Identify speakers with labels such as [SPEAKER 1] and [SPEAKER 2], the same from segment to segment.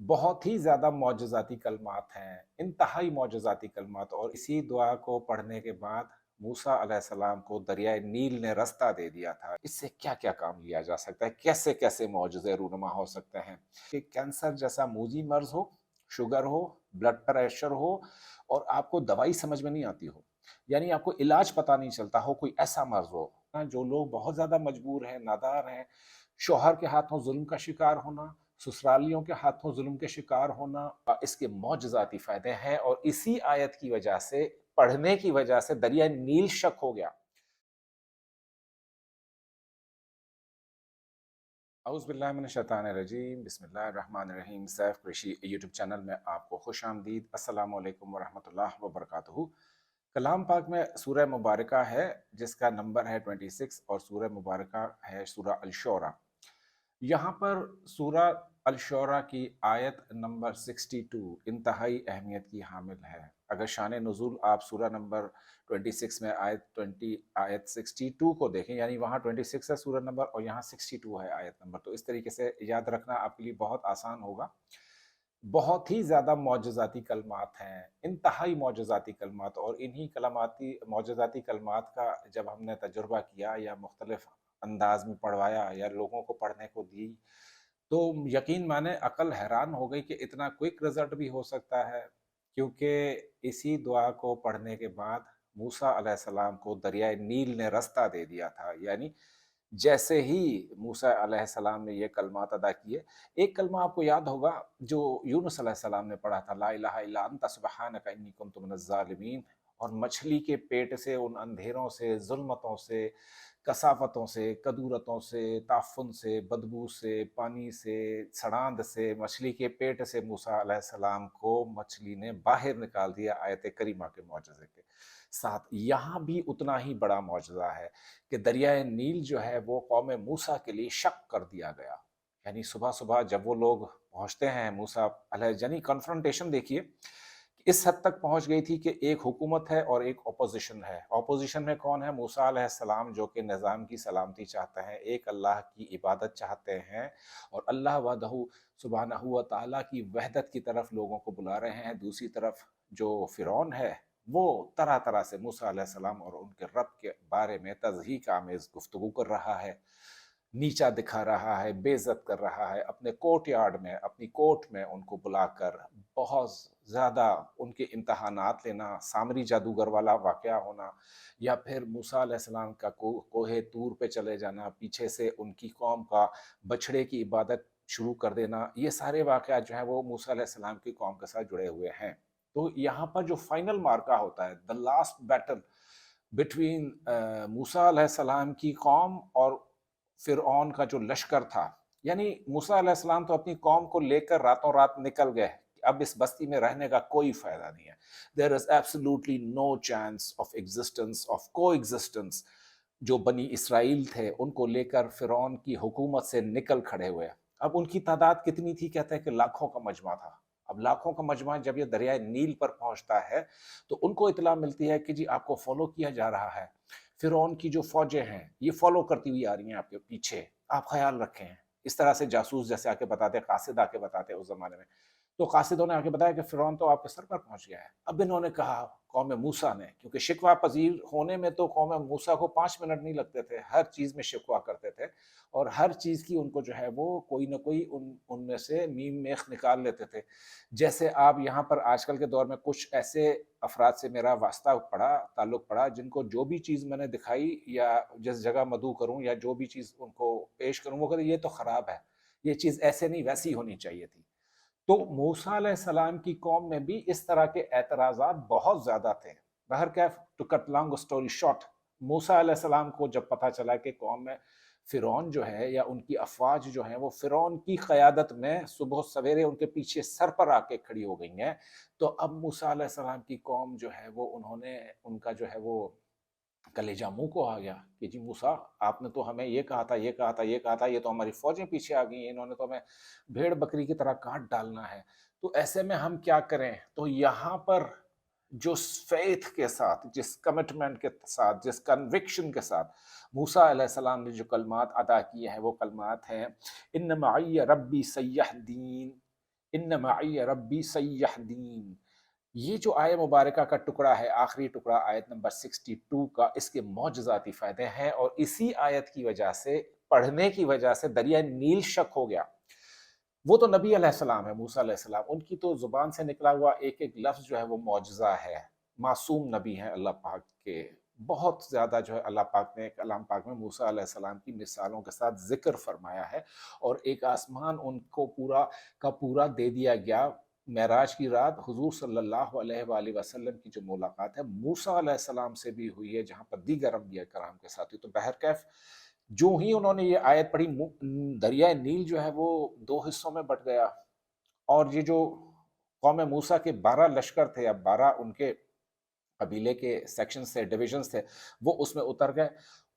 [SPEAKER 1] बहुत ही ज़्यादा मौजज़ाती कलमात हैं, इंतहाई मौजज़ाती कलमात। और इसी दुआ को पढ़ने के बाद मूसा अलैहिस्सलाम को दरियाए नील ने रास्ता दे दिया था। इससे क्या-क्या काम लिया जा सकता है? कैसे-कैसे मौजज़े रूनुमा हो सकते हैं? कि कैंसर जैसा मूजी मर्ज़ हो, शुगर हो, ब्लड प्रेशर हो और आपको दवाई समझ में नहीं आती हो, यानी आपको इलाज पता नहीं चलता हो, कोई ऐसा मर्ज़ हो, जो लोग बहुत ज़्यादा मजबूर हैं, नादार हैं, शौहर के हाथों ज़ुल्म का शिकार होना, ससुरालियों के हाथों जुल्म के शिकार होना, इसके मौजज़ाती फ़ायदे हैं। और इसी आयत की वजह से, पढ़ने की वजह से दरिया नील शक हो गया। औज़ु बिल्लाहि मिनश शैतानिर रजीम, बिस्मिल्लाहिर रहमानिर रहीम। सैफ कुरैशी यूट्यूब चैनल में आपको खुशामदीद। अस्सलामु अलैकुम व रहमतुल्लाहि व बरकातुहू। कलाम पाक में सूरह मुबारका है जिसका नंबर है 26 और सूरह मुबारका है सूरह अल-शूरा। यहाँ पर सूरह अल-शूरा की आयत नंबर 62 इंतहाई अहमियत की हामिल है। अगर शान नुज़ूल आप सूरह नंबर 26 में आयत 62 को देखें, यानी वहाँ 26 है सूरह नंबर और यहाँ 62 है आयत नंबर, तो इस तरीके से याद रखना आपके लिए बहुत आसान होगा। बहुत ही ज़्यादा मौजज़ाती कलमात हैं, इंतहाई मौजज़ाती कलमात। और इन्हीं कलमाती मौजज़ाती कलमात का जब हमने तजुर्बा किया या मुख्तलिफ अंदाज में पढ़वाया या लोगों को पढ़ने को दी, तो यकीन माने अकल हैरान हो गई कि इतना क्विक रिजल्ट भी हो सकता है। क्योंकि इसी दुआ को पढ़ने के बाद मूसा अलैहिस्सलाम को दरियाए नील ने रास्ता दे दिया था। यानी जैसे ही मूसा अलैहिस्सलाम ने ये कलमात अदा किए, एक कलमा आपको याद होगा जो यूनुस अलैहिस्सलाम ने पढ़ा था, ला इलाहा इल्ला अंता सुब्हानका इन्नी कुन्तु मिनज़ ज़ालिमीन। और मछली के पेट से, उन अंधेरों से, ज़ुल्मतों से, कसावतों से, कदूरतों से, ताफ़ुन से, बदबू से, पानी से, सड़ांध से, मछली के पेट से मूसा अलैहिस्सलाम को मछली ने बाहर निकाल दिया, आयत करीमा के मौजज़े के साथ। यहाँ भी उतना ही बड़ा मौजज़ा है कि दरियाए नील जो है वो कौम मूसा के लिए शक कर दिया गया। यानी सुबह-सुबह जब वो लोग पहुँचते हैं, मूसा यानी कन्फ्रंटेशन देखिए, इस हद तक पहुँच गई थी कि एक हुकूमत है और एक ऑपोज़िशन है। ऑपोज़िशन में कौन है? मूसा अलैहिस्सलाम, जो कि निज़ाम की सलामती चाहते हैं, एक अल्लाह की इबादत चाहते हैं और अल्लाह वहदहू सुब्हानहू व तआला की वहदत की तरफ लोगों को बुला रहे हैं। दूसरी तरफ जो फ़िरौन है, वो तरह-तरह से मूसा अलैहिस्सलाम और उनके रब के बारे में तज़हीक आमेज़ गुफ्तगू कर रहा है, नीचा दिखा रहा है, बेइज़्ज़त कर रहा है। अपने कोर्ट यार्ड में, अपनी कोर्ट में उनको बुलाकर बहुत ज़्यादा उनके इम्तहानात लेना, सामरी जादूगर वाला वाक़या होना, या फिर मूसा अलैहिस्सलाम का कोहे तूर पे चले जाना, पीछे से उनकी कौम का बछड़े की इबादत शुरू कर देना, ये सारे वाक़यात जो हैं वो मूसा अलैहिस्सलाम की कौम के साथ जुड़े हुए हैं। तो यहाँ पर जो फाइनल मार्का होता है, द लास्ट बैटल बिटवीन मूसा अलैहिस्सलाम की कौम और फ़िरऔन का जो लश्कर था। यानी मूसा अलैहिस्सलाम तो अपनी कौम को लेकर रातों रात निकल गए, अब इस बस्ती में रहने का कोई फ़ायदा नहीं है। There is absolutely no chance of existence, of coexistence. जो बनी इसराइल थे, उनको लेकर फ़िरऔन की हुकूमत से निकल खड़े हुए। अब उनकी तादाद कितनी थी? कहते हैं कि लाखों का मजमा था। अब लाखों का मजमा जब ये दरियाए नील पर पहुँचता है, तो उनको इत्तला मिलती है कि जी आपको फ़ॉलो किया जा रहा है। फ़िरौन की जो फ़ौजें हैं, ये फ़ॉलो करती हुई आ रही हैं आपके पीछे, आप ख़याल रखें। इस तरह से जासूस जैसे आके बताते, कासिद आके बताते उस ज़माने में। तो कासिदों ने आके बताया कि फ़िरौन तो आपके सर पर पहुँच गया है। अब इन्होंने कहा, कौम मूसा ने, क्योंकि शिकवा पज़ीर होने में तो कौम मूसा को 5 मिनट नहीं लगते थे, हर चीज़ में शिकवा करते थे और हर चीज़ की उनको जो है वो कोई न कोई उनमें से मीम मेख निकाल लेते थे। जैसे आप यहाँ पर आजकल के दौर में कुछ ऐसे अफ़राद से मेरा वास्ता पड़ा, ताल्लुक़ पड़ा, जिनको जो भी चीज़ मैंने दिखाई या जिस जगह मदऊ करूँ या जो भी चीज़ उनको पेश करूँ, वो कहते ये तो ख़राब है, ये चीज़ ऐसे नहीं वैसी होनी चाहिए थी। तो मूसा अलैहिस्सलाम की कौम में भी इस तरह के एतराज़ात बहुत ज़्यादा थे। बहरकैफ़, to cut long story short, मूसा अलैहिस्सलाम को जब पता चला कि कौम में फ़िरौन जो है या उनकी अफ़वाज जो हैं वो फ़िरौन की क़यादत में सुबह सवेरे उनके पीछे सर पर आके खड़ी हो गई हैं, तो अब मूसा अलैहिस्सलाम की कौम जो है वो उन्होंने उनका जो है वो कलेजा मुँह को आ गया कि जी मूसा, आपने तो हमें ये कहा था, ये कहा था, ये कहा था, ये तो हमारी फ़ौजें पीछे आ गई हैं, इन्होंने तो हमें भेड़-बकरी की तरह काट डालना है। तो ऐसे में हम क्या करें? तो यहाँ पर जो फ़ेथ के साथ, जिस कमिटमेंट के साथ, जिस कन्विक्शन के साथ मूसा अलैहिस्सलाम ने जो कलमात अदा किए हैं, वो कलमात हैं, इन्न मइय रब्बी सयहदीन। ان معی ربی سیہدین، یہ جو آیت مبارکہ کا ٹکڑا ہے، آخری ٹکڑا آیت نمبر 62 کا، اس کے معجزاتی فائدے ہیں، اور اسی آیت کی وجہ سے، پڑھنے کی وجہ سے دریائے نیل شک ہو گیا۔ وہ تو نبی علیہ السلام ہے، موسیٰ علیہ السلام، ان کی تو زبان سے نکلا ہوا ایک ایک لفظ جو ہے وہ معجزہ ہے، معصوم نبی ہیں اللہ پاک کے، بہت زیادہ جو ہے اللہ پاک نے کلام پاک میں موسیٰ علیہ السلام کی مثالوں کے ساتھ ذکر فرمایا ہے، اور ایک آسمان ان کو پورا کا پورا دے دیا گیا۔ معراج کی رات حضور صلی اللہ علیہ وآلہ وسلم کی جو ملاقات ہے موسیٰ علیہ السلام سے بھی ہوئی ہے، جہاں پر دیگر انبیاء کرام کے ساتھ ہوئی۔ تو بہرکیف جو ہی انہوں نے یہ آیت پڑھی، دریائے نیل جو ہے وہ دو حصوں میں بٹ گیا، اور یہ جو قوم موسیٰ کے 12 لشکر تھے، اب 12 ان کے قبیلے کے سیکشنز تھے، ڈویژنز تھے، وہ اس میں اتر گئے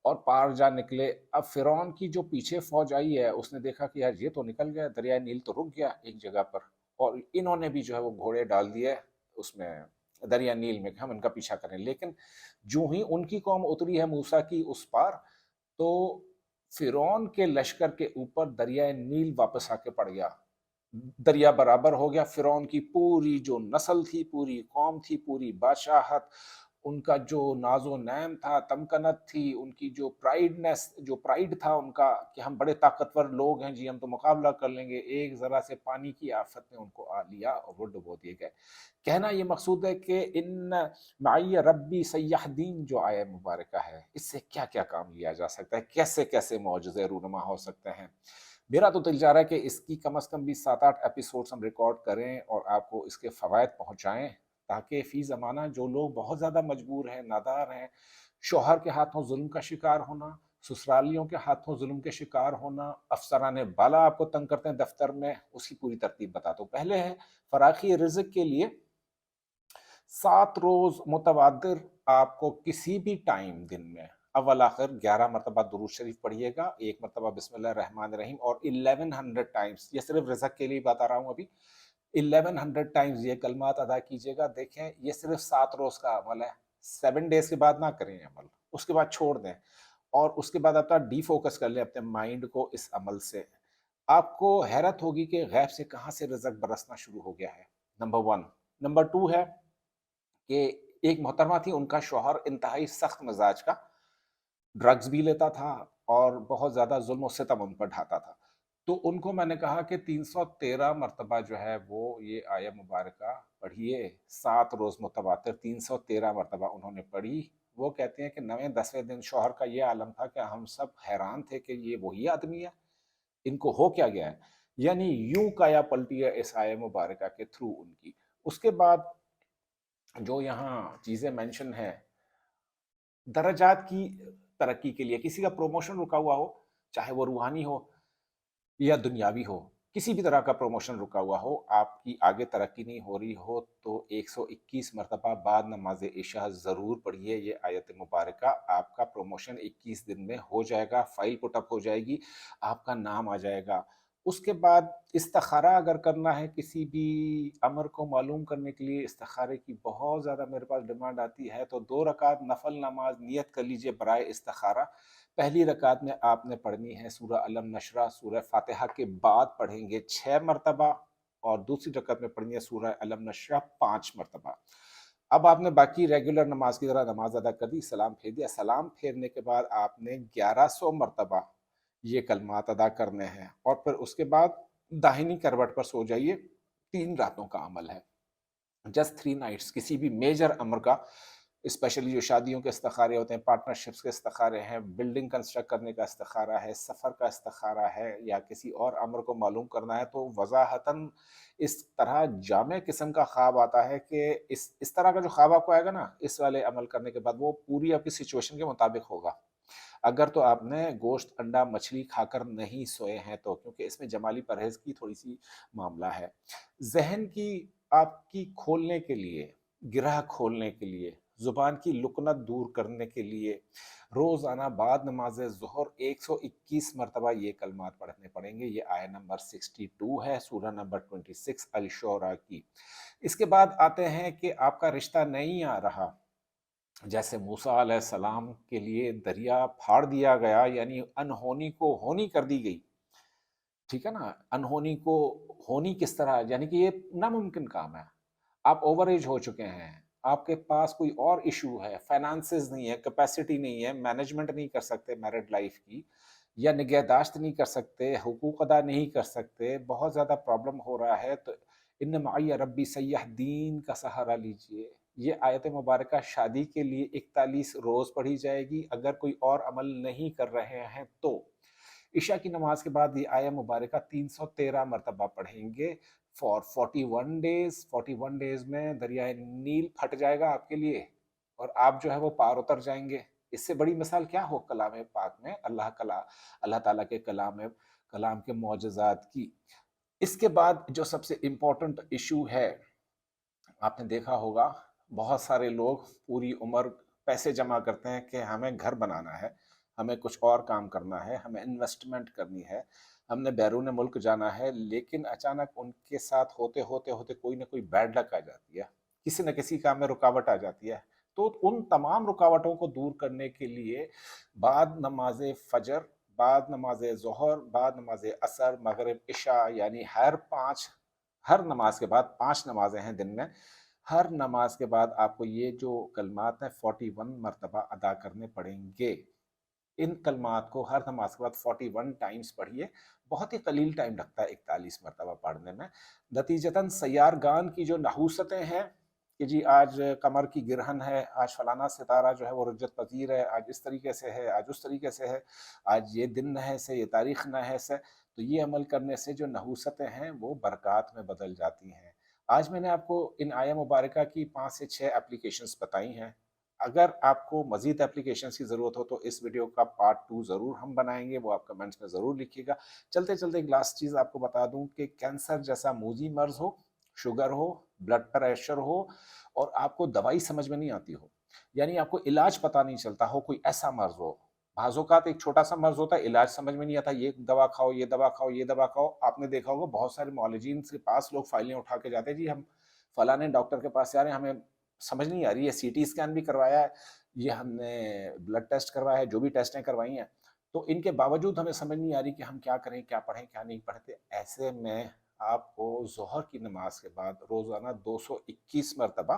[SPEAKER 1] اور پار جا نکلے۔ اب فرعون کی جو پیچھے فوج آئی ہے، اس نے دیکھا کہ یار یہ تو نکل گیا، دریائے نیل تو رک گیا ایک جگہ پر، اور انہوں نے بھی جو ہے وہ گھوڑے ڈال دیے اس میں دریا نیل میں کہ ہم ان کا پیچھا کریں۔ لیکن جو ہی ان کی قوم اتری ہے موسیٰ کی اس پار، تو فرعون کے لشکر کے اوپر دریائے نیل واپس آ کے پڑ گیا، دریا برابر ہو گیا۔ فرعون کی پوری جو نسل تھی، پوری قوم تھی، پوری بادشاہت، ان کا جو ناز و نعم تھا، تمکنت تھی، ان کی جو پرائیڈ تھا ان کا کہ ہم بڑے طاقتور لوگ ہیں جی، ہم تو مقابلہ کر لیں گے، ایک ذرا سے پانی کی آفت نے ان کو آ لیا اور وہ ڈبو دیے گئے۔ کہنا یہ مقصود ہے کہ ان معی ربی سیہدین جو آیہ مبارکہ ہے، اس سے کیا کیا کام لیا جا سکتا ہے، کیسے کیسے معجزے رونما ہو سکتے ہیں۔ میرا تو دل چاہ رہا ہے کہ اس کی کم از کم بھی 7-8 ایپیسوڈز ہم ریکارڈ کریں اور آپ کو اس کے فوائد پہنچائیں، تاکہ فی زمانہ جو لوگ بہت زیادہ مجبور ہیں، نادار ہیں، شوہر کے ہاتھوں ظلم کا شکار ہونا، سسرالیوں کے ہاتھوں ظلم کے شکار ہونا، افسران بالا آپ کو تنگ کرتے ہیں دفتر میں، اس کی پوری ترتیب بتاتا ہوں۔ پہلے ہے فراخی رزق کے لیے 7 روز متواتر آپ کو کسی بھی ٹائم دن میں اول آخر 11 مرتبہ درود شریف پڑھیے گا، ایک مرتبہ بسم اللہ الرحمن الرحیم، اور 1100 ٹائمز، یہ صرف رزق کے لیے بتا رہا ہوں ابھی، 1100 ٹائمز یہ کلمات ادا کیجیے گا۔ دیکھیں یہ صرف 7 روز کا عمل ہے، 7 ڈیز کے بعد نہ کریں عمل، اس کے بعد چھوڑ دیں، اور اس کے بعد اپنا ڈی فوکس کر لیں اپنے مائنڈ کو اس عمل سے۔ آپ کو حیرت ہوگی کہ غیب سے کہاں سے رزق برسنا شروع ہو گیا ہے، نمبر 1۔ نمبر 2 ہے کہ ایک محترمہ تھی، ان کا شوہر انتہائی سخت مزاج کا، ڈرگز بھی لیتا تھا اور بہت زیادہ ظلم و ستم ان پر ڈھاتا تھا۔ تو ان کو میں نے کہا کہ 313 مرتبہ جو ہے وہ یہ آیہ مبارکہ پڑھیے، 7 روز متواتر 313 مرتبہ انہوں نے پڑھی۔ وہ کہتے ہیں کہ 9ویں-10ویں دن شوہر کا یہ عالم تھا کہ ہم سب حیران تھے کہ یہ وہی آدمی ہے، ان کو ہو کیا گیا ہے، یعنی یوں کایا پلٹی ہے اس آیہ مبارکہ کے تھرو ان کی۔ اس کے بعد جو یہاں چیزیں مینشن ہیں، درجات کی ترقی کے لیے کسی کا پروموشن رکا ہوا ہو، چاہے وہ روحانی ہو یا دنیاوی ہو، کسی بھی طرح کا پروموشن رکا ہوا ہو، آپ کی آگے ترقی نہیں ہو رہی ہو، تو 121 مرتبہ بعد نماز عشاء ضرور پڑھیے یہ آیت مبارکہ، آپ کا پروموشن 21 دن میں ہو جائے گا، فائل پٹ اپ ہو جائے گی، آپ کا نام آ جائے گا۔ اس کے بعد استخارہ اگر کرنا ہے کسی بھی امر کو معلوم کرنے کے لیے، استخارے کی بہت زیادہ میرے پاس ڈیمانڈ آتی ہے، تو 2 رکعت نفل نماز نیت کر لیجئے برائے استخارہ۔ پہلی رکعت میں آپ نے پڑھنی ہے سورہ علم نشرح، سورہ فاتحہ کے بعد پڑھیں گے 6 مرتبہ، اور دوسری رکعت میں پڑھنی ہے سورہ علم نشرح 5 مرتبہ۔ اب آپ نے باقی ریگولر نماز کی طرح نماز ادا کر دی، سلام پھیر دیا، سلام پھیرنے کے بعد آپ نے 1100 مرتبہ یہ کلمات ادا کرنے ہیں، اور پھر اس کے بعد داہنی کروٹ پر سو جائیے۔ 3 راتوں کا عمل ہے، جسٹ 3 نائٹس، کسی بھی میجر امر کا، اسپیشلی جو شادیوں کے استخارے ہوتے ہیں، پارٹنرشپس کے استخارے ہیں، بلڈنگ کنسٹرکٹ کرنے کا استخارہ ہے، سفر کا استخارہ ہے، یا کسی اور امر کو معلوم کرنا ہے، تو وضاحتاً اس طرح جامع قسم کا خواب آتا ہے کہ اس طرح کا جو خواب آپ کو آئے گا نا، اس والے عمل کرنے کے بعد، وہ پوری آپ کی سچویشن کے مطابق ہوگا۔ اگر تو آپ نے گوشت، انڈا، مچھلی کھا کر نہیں سوئے ہیں تو، کیونکہ اس میں جمالی پرہیز کی تھوڑی سی معاملہ ہے۔ ذہن کی آپ کی کھولنے کے لیے، گرہ کھولنے کے لیے، زبان کی لکنت دور کرنے کے لیے، روزانہ بعد نماز ظہر 121 مرتبہ یہ کلمات پڑھنے پڑیں گے۔ یہ آیہ نمبر 62 ہے سورہ نمبر 26 الشورى کی۔ اس کے بعد آتے ہیں کہ آپ کا رشتہ نہیں آ رہا، جیسے موسیٰ علیہ السلام کے لیے دریا پھاڑ دیا گیا، یعنی انہونی کو ہونی کر دی گئی، ठीक है ना? अनहोनी को होनी किस तरह, यानी कि ये नामुमकिन काम है। आप ओवर एज हो चुके हैं, आपके पास कोई और इश्यू है, फाइनेंसेस नहीं है, कैपेसिटी नहीं है, मैनेजमेंट नहीं कर सकते मैरिड लाइफ की, या निगहदाश्त नहीं कर सकते, हुकूक अदा नहीं कर सकते, बहुत ज़्यादा प्रॉब्लम हो रहा है, तो इन्न माइया रब्बी सय्यह दीन का सहारा लीजिए। ये आयत मुबारका शादी के लिए 41 रोज़ पढ़ी जाएगी, अगर कोई और अमल नहीं कर रहे हैं तो। इशा की नमाज के बाद ये आया मुबारका 313 मरतबा पढ़ेंगे फॉर 41 डेज। 41 डेज में दरियाए नील फट जाएगा आपके लिए, और आप जो है वो पार उतर जाएंगे। इससे बड़ी मिसाल क्या हो कलाम पाक में, अल्लाह ताला के कलाम के मौजज़ात की। इसके बाद जो सबसे इम्पोर्टेंट इशू है, आपने देखा होगा बहुत सारे लोग पूरी उम्र पैसे जमा करते हैं कि हमें घर बनाना है, हमें कुछ और काम करना है, हमें इन्वेस्टमेंट करनी है, हमने बैरून मुल्क जाना है, लेकिन अचानक उनके साथ होते होते होते कोई ना कोई बैड लक आ जाती है, किसी न किसी काम में रुकावट आ जाती है। तो उन तमाम रुकावटों को दूर करने के लिए बाद नमाज फजर, बाद नमाज ज़ोहर, बाद नमाज असर, मगरिब, इशा, यानी हर नमाज के बाद 5 नमाजें हैं दिन में, हर नमाज के बाद आपको ये जो कलमात हैं 41 मरतबा अदा करने पड़ेंगे। इन कलमात को हर नमाज के बाद 41 टाइम्स पढ़िए। बहुत ही कलील टाइम लगता है 41 मरतबा पढ़ने में। नतीजतन सैयारगान की जो नहूसतें हैं कि जी आज कमर की गिरहन है, आज फलाना सितारा जो है वो रुज्जत पजीर है, आज इस तरीके से है, आज उस तरीके से है, आज ये दिन नहस है, ये तारीख नहस है, तो ये अमल करने से जो नहूसतें हैं वो बरक़ात में बदल जाती हैं। आज मैंने आपको इन आया मुबारका की 5 से 6 एप्लीकेशंस बताई हैं। अगर आपको मज़ीद एप्लीकेशंस की ज़रूरत हो तो इस वीडियो का पार्ट 2 ज़रूर हम बनाएंगे, वो आप कमेंट्स में ज़रूर लिखिएगा। चलते चलते एक लास्ट चीज़ आपको बता दूं कि कैंसर जैसा मूजी मर्ज़ हो, शुगर हो, ब्लड प्रेशर हो, और आपको दवाई समझ में नहीं आती हो, यानी आपको इलाज पता नहीं चलता हो, कोई ऐसा मर्ज़ हो। बाज़ एक छोटा सा मर्ज़ होता है, इलाज समझ में नहीं आता, ये दवा खाओ, ये दवा खाओ, ये दवा खाओ। आपने देखा होगा बहुत सारे मौलजीन के पास लोग फाइलें उठा के जाते हैं, जी हम फलाने डॉक्टर के पास जा रहे हैं, हमें समझ नहीं आ रही है, सीटी स्कैन भी करवाया है, ये हमने ब्लड टेस्ट करवाया है, जो भी टेस्टें करवाई हैं, तो इनके बावजूद हमें समझ नहीं आ रही कि हम क्या करें, क्या पढ़ें, क्या नहीं पढ़ते। ऐसे में आपको ज़ोहर की नमाज के बाद रोज़ाना 221 मरतबा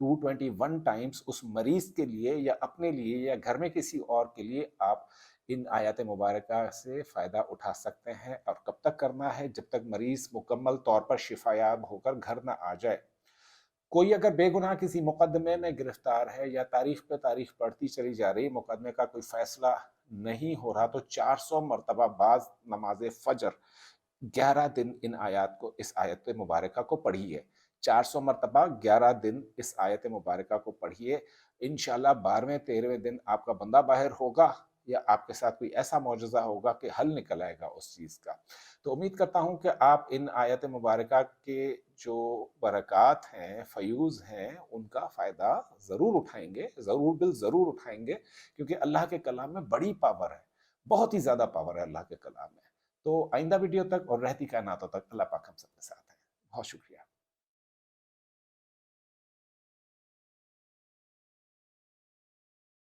[SPEAKER 1] 221 टाइम्स उस मरीज़ के लिए या अपने लिए या घर में किसी और के लिए आप इन आयत मुबारका से फ़ायदा उठा सकते हैं। और कब तक करना है? जब तक मरीज़ मुकम्मल तौर पर शिफायाब होकर घर ना आ जाए। कोई अगर बेगुनाह किसी मुकदमे में गिरफ्तार है या तारीख पे तारीख बढ़ती चली जा रही, मुकदमे का कोई फैसला नहीं हो रहा, तो 400 मरतबा बाज नमाज फजर 11 दिन इस आयत मुबारका को पढ़िए। 400 मरतबा 11 दिन इस आयत मुबारका को पढ़िए। इंशाल्लाह 12वें 13वें दिन आपका बंदा बाहर होगा या आपके साथ कोई ऐसा मौजज़ा होगा कि हल निकल आएगा उस चीज़ का। तो उम्मीद करता हूँ कि आप इन आयत मुबारका के जो बरक़ात हैं, फ़यूज़ हैं, उनका फ़ायदा ज़रूर उठाएँगे, ज़रूर बिल ज़रूर उठाएँगे, क्योंकि अल्लाह के कलाम में बड़ी पावर है, बहुत ही ज़्यादा पावर है अल्लाह के कलाम में। तो आइंदा वीडियो तक और रहती कायनातों तक अल्लाह पाक हम सबके साथ है। बहुत शुक्रिया।